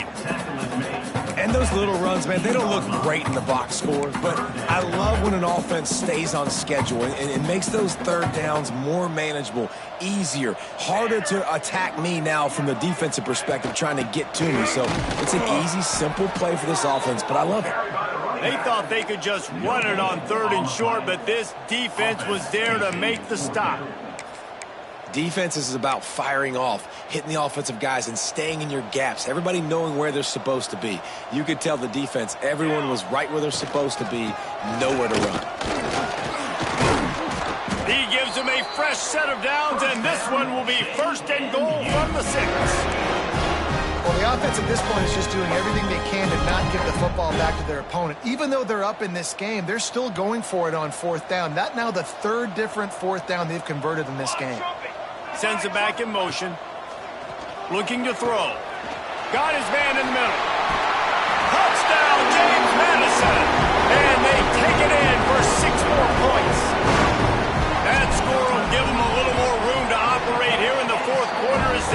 And those little runs, man, they don't look great in the box score, but I love when an offense stays on schedule and it makes those third downs more manageable, easier, harder to attack me now from the defensive perspective trying to get to me. So it's an easy, simple play for this offense, but I love it. They thought they could just run it on 3rd and short, but this defense was there to make the stop. Defense is about firing off, hitting the offensive guys, and staying in your gaps. Everybody knowing where they're supposed to be. You could tell the defense, everyone was right where they're supposed to be, nowhere to run. He gives them a fresh set of downs, and this one will be 1st and goal from the 6. Well, the offense at this point is just doing everything they can to not give the football back to their opponent. Even though they're up in this game, they're still going for it on 4th down. That now the 3rd different 4th down they've converted in this game. Sends it back in motion. Looking to throw. Got his man in the middle. Touchdown, James Madison. And they take it in for 6 more points. That score will give them a little more room to operate here in the 4th quarter as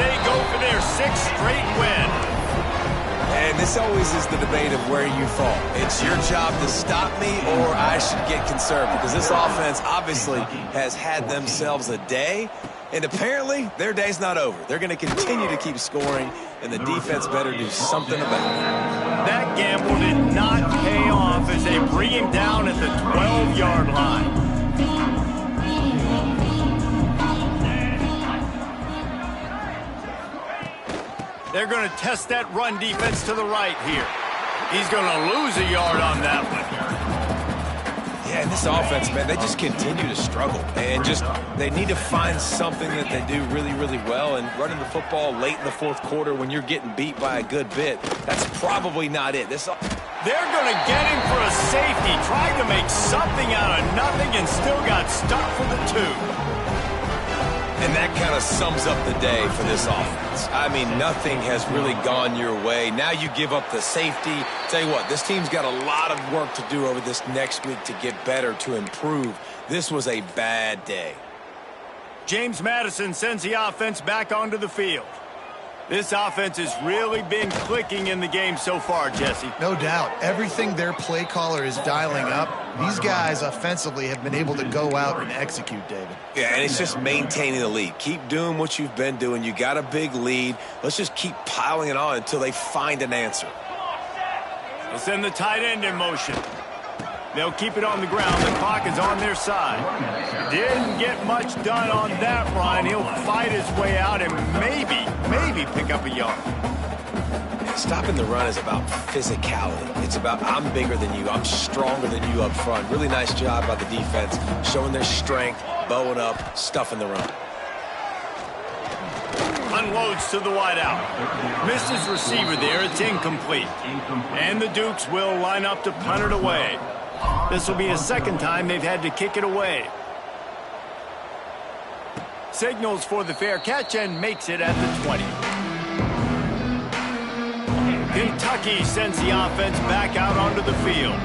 this always is the debate of where you fall. It's your job to stop me or I should get conservative, because this offense obviously has had themselves a day, and apparently their day's not over. They're going to continue to keep scoring, and the defense better do something about it. That gamble did not pay off as they bring him down at the 12-yard line. They're going to test that run defense to the right here. He's going to lose a yard on that one. Yeah, and this offense, man, they just continue to struggle. And they need to find something that they do really, really well. And running the football late in the fourth quarter when you're getting beat by a good bit, that's probably not it. They're going to get him for a safety, trying to make something out of nothing, and still got stuck for the 2. And that kind of sums up the day for this offense. I mean, nothing has really gone your way. Now you give up the safety. Tell you what, this team's got a lot of work to do over this next week to get better, to improve. This was a bad day. James Madison sends the offense back onto the field. This offense has really been clicking in the game so far, Jesse. No doubt. Everything their play caller is dialing up, these guys offensively have been able to go out and execute, David. Yeah, and it's just maintaining the lead. Keep doing what you've been doing. You got a big lead. Let's just keep piling it on until they find an answer. They'll send the tight end in motion. They'll keep it on the ground. The clock is on their side. Didn't get much done on that run. He'll fight his way out and maybe pick up a yard. Stopping the run is about physicality. It's about I'm bigger than you. I'm stronger than you up front. Really nice job by the defense, showing their strength, bowing up, stuffing the run. Unloads to the wideout. Missed his receiver there. It's incomplete. And the Dukes will line up to punt it away. This will be the second time they've had to kick it away. Signals for the fair catch and makes it at the 20. Kentucky sends the offense back out onto the field.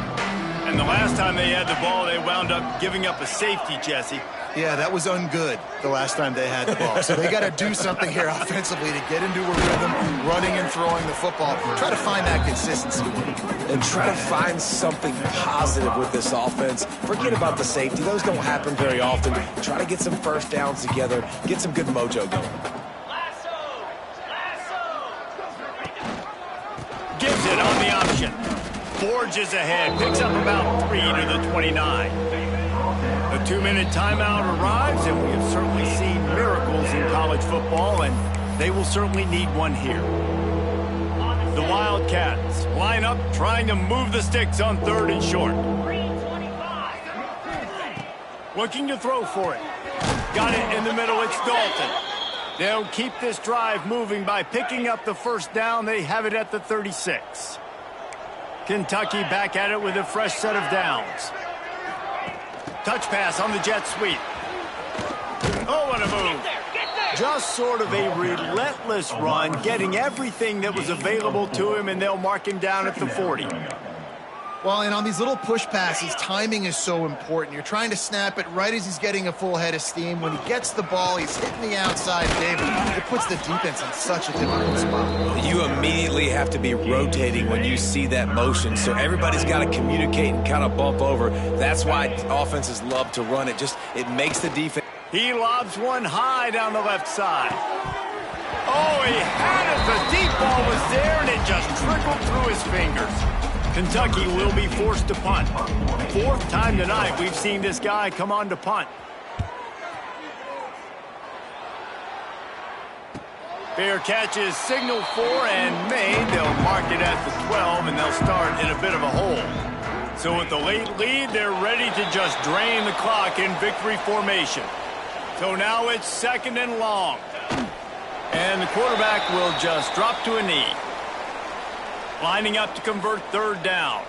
And the last time they had the ball, they wound up giving up a safety, Jesse. Yeah, that was ungood the last time they had the ball. So they got to do something here offensively to get into a rhythm, running and throwing the football. Try to find that consistency. And try to find something positive with this offense. Forget about the safety. Those don't happen very often. Try to get some first downs together, get some good mojo going. Gives it on the option. Forges ahead, picks up about 3 to the 29. A 2-minute timeout arrives, and we have certainly seen miracles in college football, and they will certainly need one here. The Wildcats line up, trying to move the sticks on 3rd and short. Looking to throw for it. Got it in the middle, it's Dalton. They'll keep this drive moving by picking up the first down. They have it at the 36. Kentucky back at it with a fresh set of downs. Touch pass on the jet sweep. Oh, what a move. Just sort of a relentless run, getting everything that was available to him, and they'll mark him down at the 40. Well, and on these little push passes, timing is so important. You're trying to snap it right as he's getting a full head of steam. When he gets the ball, he's hitting the outside, David. It puts the defense in such a difficult spot. You immediately have to be rotating when you see that motion, so everybody's got to communicate and kind of bump over. That's why offenses love to run it. It makes the defense. He lobs one high down the left side. Oh, he had it. The deep ball was there, and it just trickled through his fingers. Kentucky will be forced to punt. 4th time tonight we've seen this guy come on to punt. Fair catch is signaled for and made. They'll mark it at the 12, and they'll start in a bit of a hole. So with the late lead, they're ready to just drain the clock in victory formation. So now it's 2nd and long. And the quarterback will just drop to a knee. Lining up to convert 3rd down.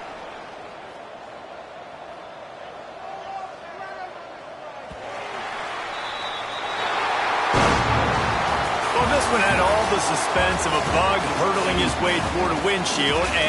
Well, this one had all the suspense of a bug hurtling his way toward a windshield.